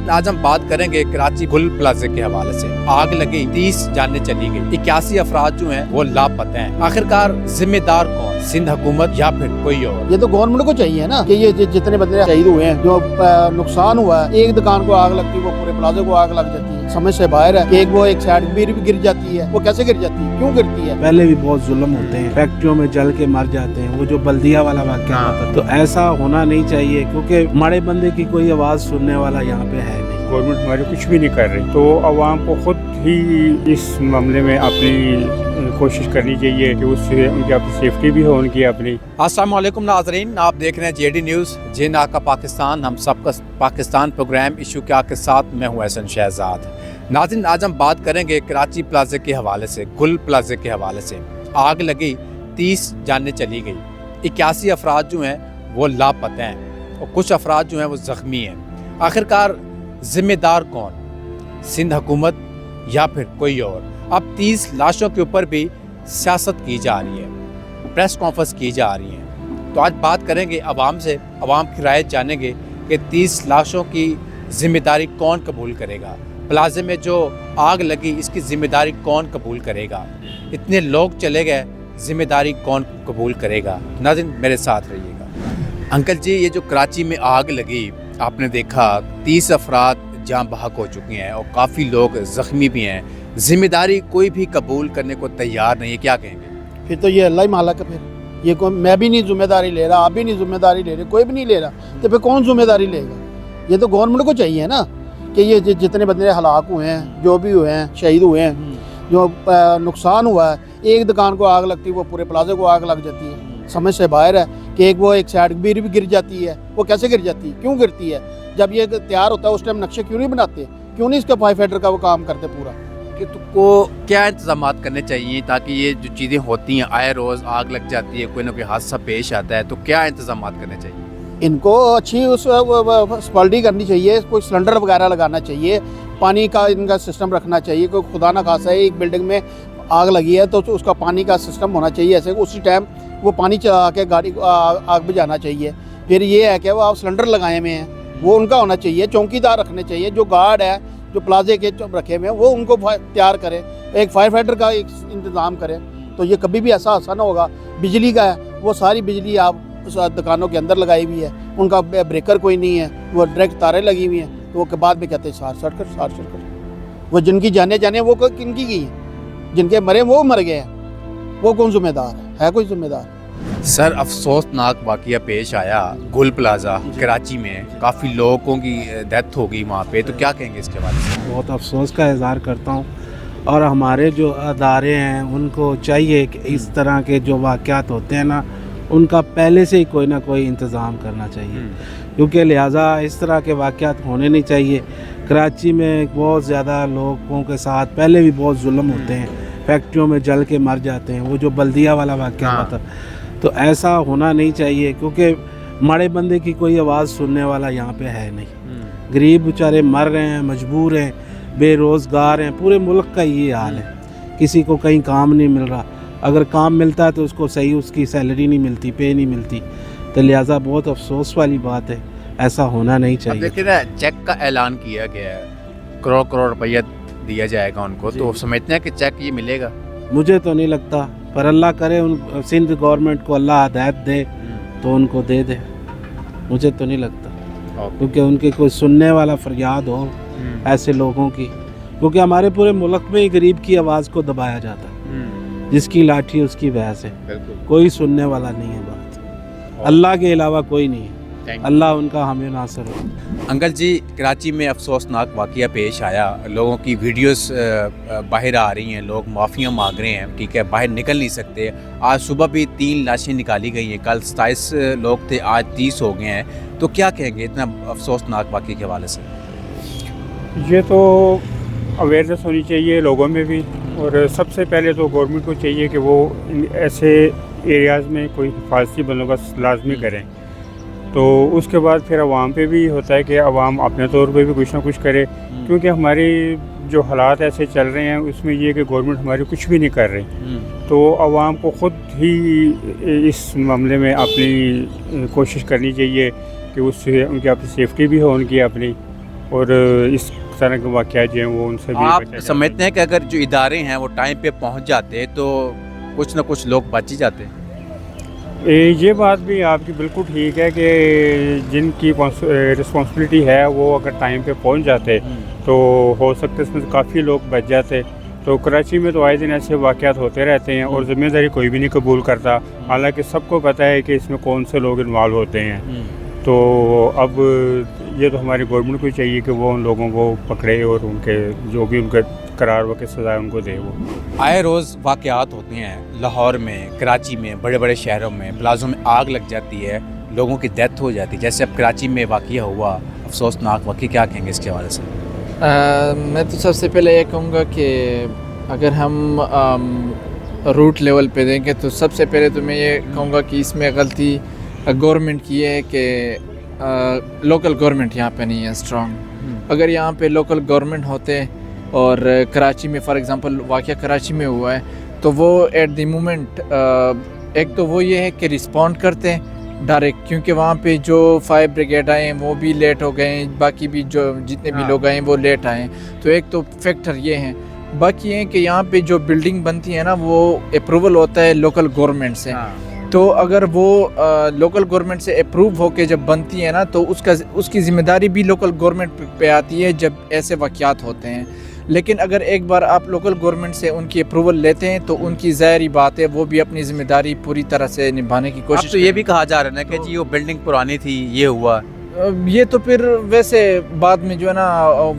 नाज़रीन आज हम बात करेंगे कराची गुल प्लाजा के हवाले से। आग लगी, 30 जानें चली गई, 81 अफराद जो हैं वो लापता हैं। आखिरकार जिम्मेदार कौन, सिंध हुकूमत या फिर कोई और? ये तो गवर्नमेंट को चाहिए ना कि ये जितने बंदे शहीद हुए हैं, जो नुकसान हुआ है, एक दुकान को आग लगती है वो पूरे प्लाजे को आग लग जाती है, समझ से बाहर है। एक साइड भी गिर जाती है, वो कैसे गिर जाती है, क्यों गिरती है? पहले भी बहुत जुल्म होते हैं, फैक्ट्रियों में जल के मर जाते हैं, वो जो बल्दिया वाला वाक़या होता है, तो ऐसा होना नहीं चाहिए क्योंकि माड़े बंदे की कोई आवाज़ सुनने वाला यहाँ पे है नहीं। गवर्नमेंट हमारी कुछ भी नहीं कर रही, तो आवाम को खुद ही इस मामले में अपनी कोशिश करनी चाहिए कि उससे उनकी अपनी सेफ्टी भी हो, उनकी अपनी। अस्सलाम वालेकुम नाज़रीन, आप देख रहे हैं जेडी न्यूज़, जिन्ना का पाकिस्तान, हम सबका पाकिस्तान प्रोग्राम इशू क्या के साथ मैं हूँ एहसन शहजाद। नाज़रीन आज हम बात करेंगे कराची प्लाजे के हवाले से, गुल प्लाजे के हवाले से। आग लगी, 30 जानें चली गई, 81 अफराद जो हैं वो लापता हैं और कुछ अफराद जो हैं वो ज़ख्मी हैं। आखिरकार ज़िम्मेदार कौन, सिंध हुकूमत या फिर कोई और? अब 30 लाशों के ऊपर भी सियासत की जा रही है, प्रेस कॉन्फ्रेंस की जा रही है। तो आज बात करेंगे आवाम से, आवाम की राय जानेंगे कि 30 लाशों की ज़िम्मेदारी कौन कबूल करेगा, प्लाजे में जो आग लगी इसकी ज़िम्मेदारी कौन कबूल करेगा, इतने लोग चले गए, ज़िम्मेदारी कौन कबूल करेगा? नाज़रीन मेरे साथ रहिएगा। अंकल जी, ये जो कराची में आग लगी आपने देखा 30 अफराद जान बहक हो चुके हैं और काफ़ी लोग ज़ख्मी भी हैं, ज़िम्मेदारी कोई भी कबूल करने को तैयार नहीं है, क्या कहेंगे? फिर तो ये अल्लाह ही मालिक है। फिर ये मैं भी नहीं जिम्मेदारी ले रहा, आप भी नहीं जिम्मेदारी ले रहे, कोई भी नहीं ले रहा, तो फिर कौन जिम्मेदारी लेगा? ये तो गवर्नमेंट को चाहिए ना कि ये जितने बंदे हलाक हुए हैं, जो भी हुए हैं, शहीद हुए हैं, जो नुकसान हुआ है, एक दुकान को आग लगती है वो पूरे प्लाजे को आग लग जाती है, समझ से बाहर है कि एक साइड भी गिर जाती है, वो कैसे गिर जाती है, क्यों गिरती है? जब ये तैयार होता है उस टाइम नक्शे क्यों नहीं बनाते, क्यों नहीं इसका फायर फाइटर का वो काम करते पूरा? कि तुमको क्या इंतजाम करने चाहिए ताकि ये जो चीज़ें होती हैं, आए रोज़ आग लग जाती है, कोई ना कोई हादसा पेश आता है, तो क्या इंतजाम करने चाहिए? इनको अच्छी उस स्पॉल्डी करनी चाहिए, कोई सिलेंडर वगैरह लगाना चाहिए, पानी का इनका सिस्टम रखना चाहिए। कोई खुदा ना खासा है एक बिल्डिंग में आग लगी है तो उसका पानी का सिस्टम होना चाहिए, ऐसे उसी टाइम वो पानी चला के गाड़ी को आग बुझाना चाहिए। फिर ये है कि वो आप सिलेंडर लगाए हुए हैं, वो उनका होना चाहिए, चौकीदार रखने चाहिए, जो गार्ड है जो प्लाजे के रखे हुए हैं वो उनको तैयार करें, एक फायर फाइटर का एक इंतज़ाम करें, तो ये कभी भी ऐसा हादसा ना होगा। बिजली का है, वो सारी बिजली आप उस दुकानों के अंदर लगाई हुई है, उनका ब्रेकर कोई नहीं है, वो डायरेक्ट तारें लगी हुई हैं, तो वो के बाद में कहते हैं शॉर्ट सर्किट। वो जिनकी जाने वो किनकी गई हैं, जिनके मरे वो मर गए हैं, वो कौन जिम्मेदार है कोई जिम्मेदार? सर अफसोसनाक वाक़या पेश आया गुल प्लाजा कराची में, काफ़ी लोगों की डेथ हो गई वहाँ पे, तो क्या कहेंगे इसके बारे में? बहुत अफसोस का इज़हार करता हूँ, और हमारे जो अदारे हैं उनको चाहिए कि इस तरह के जो वाक़यात होते हैं ना, उनका पहले से ही कोई ना कोई इंतज़ाम करना चाहिए, क्योंकि लिहाजा इस तरह के वाक़यात होने नहीं चाहिए। कराची में बहुत ज़्यादा लोगों के साथ पहले भी बहुत जुल्म होते हैं, फैक्ट्रियों में जल के मर जाते हैं, वो जो बल्दिया वाला वाक़या होता है, तो ऐसा होना नहीं चाहिए क्योंकि माड़े बंदे की कोई आवाज़ सुनने वाला यहाँ पे है नहीं। गरीब बेचारे मर रहे हैं, मजबूर हैं, बेरोज़गार हैं, पूरे मुल्क का ये हाल है। किसी को कहीं काम नहीं मिल रहा, अगर काम मिलता है तो उसको सही उसकी सैलरी नहीं मिलती, पे नहीं मिलती, तो लिहाजा बहुत अफसोस वाली बात है, ऐसा होना नहीं चाहिए। देखिए ना, चेक का ऐलान किया गया है, करोड़ रुपया दिया जाएगा उनको, तो समझते हैं कि चेक ये मिलेगा? मुझे तो नहीं लगता, पर अल्लाह करे उन सिंध गवर्नमेंट को अल्लाह हिदायत दे तो उनको दे दे, मुझे तो नहीं लगता, क्योंकि उनके कोई सुनने वाला फरियाद हो ऐसे लोगों की, क्योंकि हमारे पूरे मुल्क में ही गरीब की आवाज़ को दबाया जाता है, जिसकी लाठी उसकी भैंस है, कोई सुनने वाला नहीं है बात, अल्लाह के अलावा कोई नहीं है, अल्लाह उनका हमें नासर हो। अंकल जी, कराची में अफसोसनाक वाक़या पेश आया, लोगों की वीडियोस बाहर आ रही हैं, लोग माफ़ियाँ मांग रहे हैं, ठीक है, बाहर निकल नहीं सकते। आज सुबह भी 3 लाशें निकाली गई हैं, कल 27 लोग थे, आज 30 हो गए हैं, तो क्या कहेंगे इतना अफसोसनाक वाक़ये के हवाले से? ये तो अवेयरनेस होनी चाहिए लोगों में भी, और सबसे पहले तो गवर्नमेंट को चाहिए कि वो ऐसे एरियाज़ में कोई हिफाजती बंदोबस्त लाजमी करें, तो उसके बाद फिर आवाम पे भी होता है कि आवाम अपने तौर पे भी कुछ ना कुछ करे, क्योंकि हमारी जो हालात ऐसे चल रहे हैं उसमें ये कि गवर्नमेंट हमारी कुछ भी नहीं कर रही, तो आवाम को ख़ुद ही इस मामले में अपनी कोशिश करनी चाहिए कि उससे उनकी अपनी सेफ्टी भी हो, उनकी अपनी, اور اس طرح کے واقعات جو ہیں وہ ان سے بھی آپ بچا جا سمجھتے ہیں کہ اگر جو ادارے ہیں وہ ٹائم پہ پہنچ جاتے تو کچھ نہ کچھ لوگ بچ ہی جاتے؟ یہ بات بھی آپ کی بالکل ٹھیک ہے کہ جن کی رسپانسبلٹی ہے وہ اگر ٹائم پہ پہنچ جاتے تو ہو سکتا ہے اس میں سے کافی لوگ بچ جاتے. تو کراچی میں تو آئے دن ایسے واقعات ہوتے رہتے ہیں اور ذمہ داری کوئی بھی نہیں قبول کرتا، حالانکہ سب کو پتہ ہے کہ اس میں کون سے لوگ انوالو ہوتے ہیں. تو اب یہ تو ہماری گورنمنٹ کو چاہیے کہ وہ ان لوگوں کو پکڑے اور ان کے جو بھی ان کا قرار وقت سزا ان کو دے. وہ آئے روز واقعات ہوتے ہیں لاہور میں، کراچی میں، بڑے بڑے شہروں میں پلازوں میں آگ لگ جاتی ہے، لوگوں کی ڈیتھ ہو جاتی ہے. جیسے اب کراچی میں واقعہ ہوا، افسوسناک واقعہ، کیا کہیں گے اس کے حوالے سے؟ میں تو سب سے پہلے یہ کہوں گا کہ اگر ہم روٹ لیول پہ دیں گے تو سب سے پہلے تو میں یہ کہوں گا کہ اس میں غلطی گورنمنٹ کی ہے کہ لوکل گورنمنٹ یہاں پہ نہیں ہے اسٹرانگ. اگر یہاں پہ لوکل گورنمنٹ ہوتے اور کراچی میں فار ایگزامپل واقعہ کراچی میں ہوا ہے تو وہ ایٹ دی مومنٹ ایک تو وہ یہ ہے کہ رسپونڈ کرتے ہیں ڈائریکٹ، کیونکہ وہاں پہ جو فائر بریگیڈ آئے ہیں وہ بھی لیٹ ہو گئے ہیں، باقی بھی جو جتنے بھی لوگ آئے ہیں وہ لیٹ آئے ہیں. تو ایک تو فیکٹر یہ ہیں. باقی یہ کہ یہاں پہ جو بلڈنگ بنتی ہے نا وہ اپروول ہوتا ہے لوکل گورنمنٹ سے. تو اگر وہ لوکل گورنمنٹ سے اپروو ہو کے جب بنتی ہے نا تو اس کی ذمہ داری بھی لوکل گورنمنٹ پہ آتی ہے جب ایسے واقعات ہوتے ہیں. لیکن اگر ایک بار آپ لوکل گورنمنٹ سے ان کی اپروول لیتے ہیں تو ان کی ظاہری بات ہے وہ بھی اپنی ذمہ داری پوری طرح سے نبھانے کی کوشش. اب تو یہ بھی کہا جا رہا ہے کہ جی وہ بلڈنگ پرانی تھی، یہ ہوا. یہ تو پھر ویسے بعد میں جو ہے نا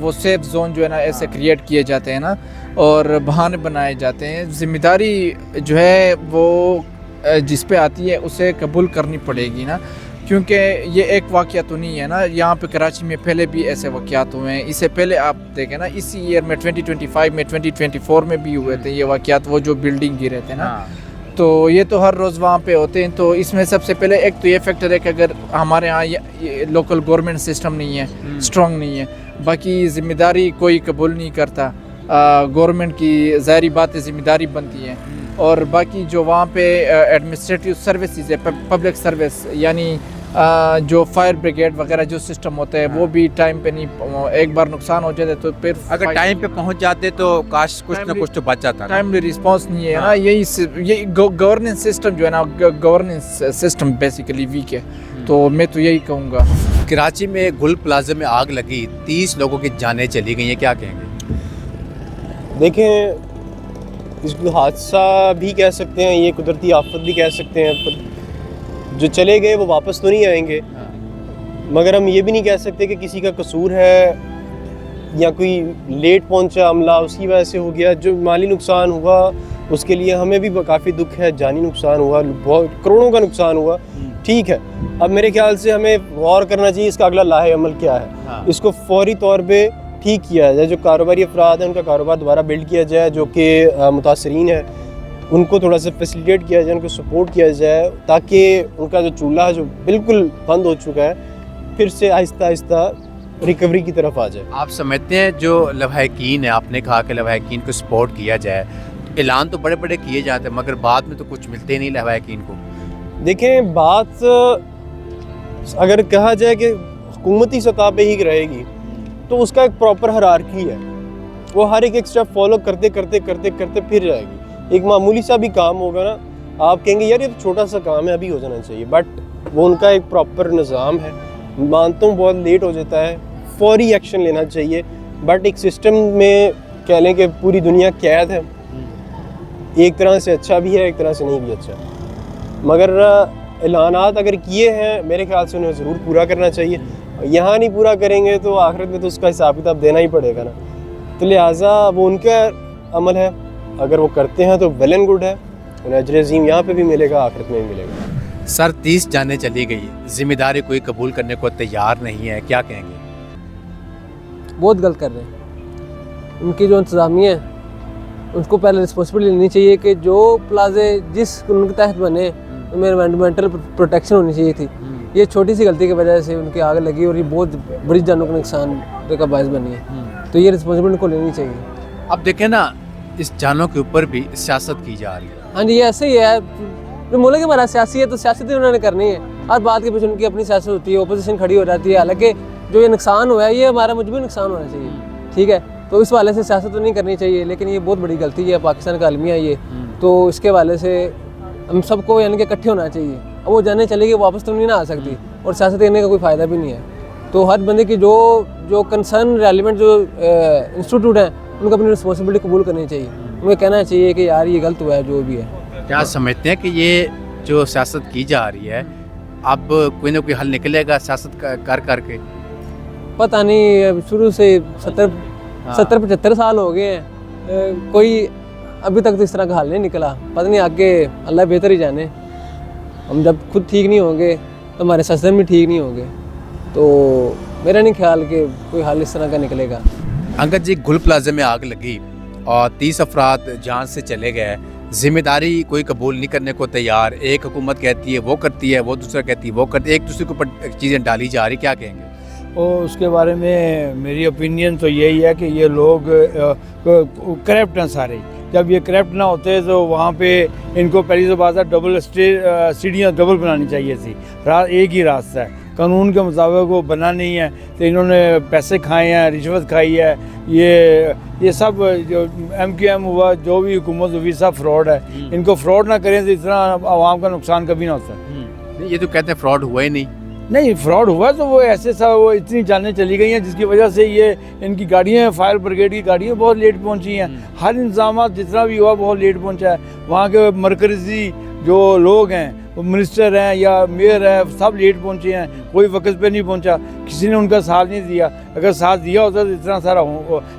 وہ سیف زون جو ہے نا ایسے کریٹ کیے جاتے ہیں نا اور بہانے بنائے جاتے ہیں. ذمہ داری جو ہے وہ جس پہ آتی ہے اسے قبول کرنی پڑے گی نا، کیونکہ یہ ایک واقعہ تو نہیں ہے نا. یہاں پہ کراچی میں پہلے بھی ایسے واقعات ہوئے ہیں. اس سے پہلے آپ دیکھیں نا اسی ایئر میں 2025 میں 2024 میں بھی ہوئے تھے یہ واقعات، وہ جو بلڈنگ گرے تھے نا. تو یہ تو ہر روز وہاں پہ ہوتے ہیں. تو اس میں سب سے پہلے ایک تو یہ فیکٹر ہے کہ اگر ہمارے ہاں لوکل گورنمنٹ سسٹم نہیں ہے، اسٹرانگ نہیں ہے، باقی ذمہ داری کوئی قبول نہیں کرتا. گورنمنٹ کی ظاہری بات ذمہ داری بنتی ہے. اور باقی جو وہاں پہ ایڈمنسٹریٹیو سروسز ہے، پبلک سروس، یعنی جو فائر بریگیڈ وغیرہ جو سسٹم ہوتا ہے وہ بھی ٹائم پہ نہیں، ایک بار نقصان ہو جاتا ہے تو پھر اگر ٹائم پہ پہنچ جاتے تو کاش کچھ نہ کچھ تو بچ جاتا. ٹائملی رسپانس نہیں ہے نا. یہی گورننس سسٹم جو ہے نا، گورننس سسٹم بیسیکلی ویک ہے. تو میں تو یہی کہوں گا. کراچی میں گل پلازے میں آگ لگی، 30 لوگوں کی جانیں چلی گئی ہیں، کیا کہیں گے؟ دیکھیں، اس کو حادثہ بھی کہہ سکتے ہیں، یہ قدرتی آفت بھی کہہ سکتے ہیں. پر جو چلے گئے وہ واپس تو نہیں آئیں گے، مگر ہم یہ بھی نہیں کہہ سکتے کہ کسی کا قصور ہے یا کوئی لیٹ پہنچا عملہ اس کی وجہ سے ہو گیا. جو مالی نقصان ہوا اس کے لیے ہمیں بھی کافی دکھ ہے. جانی نقصان ہوا، بہت کروڑوں کا نقصان ہوا. ٹھیک ہے، اب میرے خیال سے ہمیں غور کرنا چاہیے اس کا اگلا لاہے عمل کیا ہے. اس کو فوری طور پہ ٹھیک کیا جائے. جو کاروباری افراد ہیں ان کا کاروبار دوبارہ بلڈ کیا جائے، جو کہ متاثرین ہیں ان کو تھوڑا سا فیسیلیٹیٹ کیا جائے، ان کو سپورٹ کیا جائے، تاکہ ان کا جو چولہا جو بالکل بند ہو چکا ہے پھر سے آہستہ آہستہ ریکوری کی طرف آ جائے. آپ سمجھتے ہیں جو لواحقین ہیں، آپ نے کہا کہ لواحقین کو سپورٹ کیا جائے، اعلان تو بڑے بڑے کیے جاتے ہیں مگر بعد میں تو کچھ ملتے نہیں لواحقین کو. دیکھیں، بات اگر کہا جائے کہ حکومتی سطح پہ ہی رہے گی تو اس کا ایک پراپر ہرارکی ہے، وہ ہر ایک اسٹیپ فالو کرتے کرتے کرتے کرتے پھر جائے گی. ایک معمولی سا بھی کام ہوگا نا، آپ کہیں گے یار یہ تو چھوٹا سا کام ہے، ابھی ہو جانا چاہیے، بٹ وہ ان کا ایک پراپر نظام ہے. مانتا ہوں بہت لیٹ ہو جاتا ہے، فوری ایکشن لینا چاہیے، بٹ ایک سسٹم میں کہہ لیں کہ پوری دنیا قید ہے. ایک طرح سے اچھا بھی ہے، ایک طرح سے نہیں بھی اچھا، مگر اعلانات اگر کیے ہیں میرے خیال سے انہیں ضرور پورا کرنا چاہیے. یہاں نہیں پورا کریں گے تو آخرت میں تو اس کا حساب کتاب دینا ہی پڑے گا نا. تو لہٰذا وہ ان کا عمل ہے، اگر وہ کرتے ہیں تو ویل اینڈ گڈ ہے، انہیں اجر عظیم یہاں پہ بھی ملے گا، آخرت میں بھی ملے گا. سر 30 جانیں چلی گئی، ذمہ داری کوئی قبول کرنے کو تیار نہیں ہے، کیا کہیں گے؟ بہت غلط کر رہے ہیں. ان کی جو انتظامیہ ہے ان کو پہلے رسپانسبلٹی لینی چاہیے کہ جو پلازے جس قانون کے تحت بنے ان میں انوائرمنٹل پروٹیکشن ہونی چاہیے تھی. یہ چھوٹی سی غلطی کی وجہ سے ان کی آگ لگی اور یہ بہت بڑی جانوں کا نقصان کا باعث بنی ہے. تو یہ رسپانسبلٹی کو لینی چاہیے. اب دیکھیں نا، اس جانوں کے اوپر بھی سیاست کی جا رہی ہے. ہاں جی، یہ ایسے ہی ہے. جو ملک ہمارا سیاسی ہے تو سیاست ہی انہوں نے کرنی ہے. ہر بات کے پیچھے ان کی اپنی سیاست ہوتی ہے، اپوزیشن کھڑی ہو جاتی ہے. حالانکہ जो ये नुकसान हुआ है ये हमारा मजबूरी नुकसान होना चाहिए, ठीक है। तो इस वाले से सियासत तो नहीं करनी चाहिए, लेकिन ये बहुत बड़ी गलती है, पाकिस्तान का अलमिया है ये। तो इसके वाले से हम सबको यानी कि इकट्ठे होना चाहिए। अब वो जाने चलेगी वापस तो नहीं ना आ सकती, और सियासत करने का कोई फ़ायदा भी नहीं है। तो हर बंदे की जो कंसर्न रेलिवेंट जो इंस्टीट्यूट हैं उनको अपनी रिस्पॉन्सिबिलिटी कबूल करनी चाहिए, उन्हें कहना चाहिए कि यार ये गलत हुआ है जो भी है। क्या समझते हैं कि ये जो सियासत की जा रही है अब कोई ना कोई हल निकलेगा सियासत कर करके? पता नहीं, अब शुरू से 70-75 साल हो गए हैं, कोई अभी तक तो इस तरह का हल नहीं निकला। पता नहीं आगे अल्लाह बेहतर ही जाने। हम जब खुद ठीक नहीं होंगे तो हमारे सिस्टम भी ठीक नहीं होंगे, तो मेरा नहीं ख्याल कि कोई हल इस तरह का निकलेगा। अंगद जी, गुल प्लाजा में आग लगी और 30 अफराद जान से चले गए, जिम्मेदारी कोई कबूल नहीं करने को तैयार। एक हुकूमत कहती है वो करती है, वो दूसरा कहती है वो करती है, एक दूसरे के ऊपर चीज़ें डाली जा रही, क्या कहेंगे? और उसके बारे में मेरी ओपिनियन तो यही है कि ये लोग करप्ट हैं सारे। जब ये करप्ट ना होते तो वहाँ पे इनको पहली तो बात है डबल सीढ़ियाँ डबल बनानी चाहिए थी। एक ही रास्ता है, कानून के मुताबिक वो बना नहीं है, तो इन्होंने पैसे खाए हैं, रिश्वत खाई है। ये सब जो MQM हुआ, जो भी हुकूमत हुई, सब फ्रॉड है। इनको फ्रॉड ना करें तो इतना आवाम का नुकसान कभी ना होता। ये तो कहते हैं फ्रॉड हुआ ही नहीं, फ्रॉड हुआ तो वो ऐसे सब वो इतनी जानें चली गई हैं जिसकी वजह से ये इनकी गाड़ियाँ, फायर ब्रिगेड की गाड़ियाँ बहुत लेट पहुंची हैं। हर इंतजाम जितना भी हुआ बहुत लेट पहुंचा है। वहाँ के मरकज़ी जो लोग हैं, वो मिनिस्टर हैं या मेयर है, सब लेट पहुंचे हैं, कोई वक्त पे नहीं पहुंचा, किसी ने उनका साथ नहीं दिया। अगर साथ दिया होता तो इतना सारा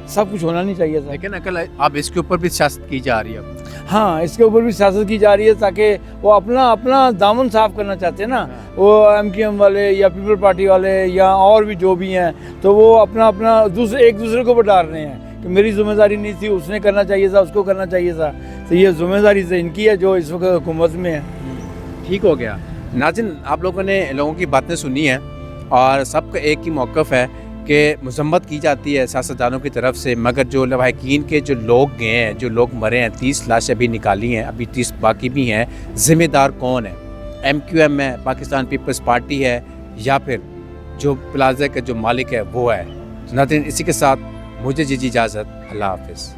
सब कुछ होना नहीं चाहिए था। लेकिन अकल अब इसके ऊपर भी सियासत की जा रही है। हाँ, इसके ऊपर भी सियासत की जा रही है ताकि वो अपना दामन साफ करना चाहते हैं ना, वो MQM वाले या पीपल पार्टी वाले या और भी जो भी हैं, तो वो अपना एक दूसरे को बता रहे हैं कि मेरी जिम्मेदारी नहीं थी, उसने करना चाहिए था, उसको करना चाहिए था। तो ये जिम्मेदारी से इनकी है जो इस वक्त हुकूमत में है। ठीक हो गया। नाज़रीन, आप लोगों ने लोगों की बातें सुनी हैं और सबका एक ही मौक़िफ़ है कि मज़म्मत की जाती है सियासतदानों की तरफ से, मगर जो लवाहिकीन के जो लोग गए हैं, जो लोग मरे हैं, 30 लाशें अभी निकाली हैं, अभी 30 बाकी भी हैं। ज़िम्मेदार कौन है? MQM है, पाकिस्तान पीपल्स पार्टी है, या फिर जो प्लाजा का जो मालिक है वो है? नाज़रीन, इसी के साथ मुझे इजाज़त, अल्लाह हाफ़िज़।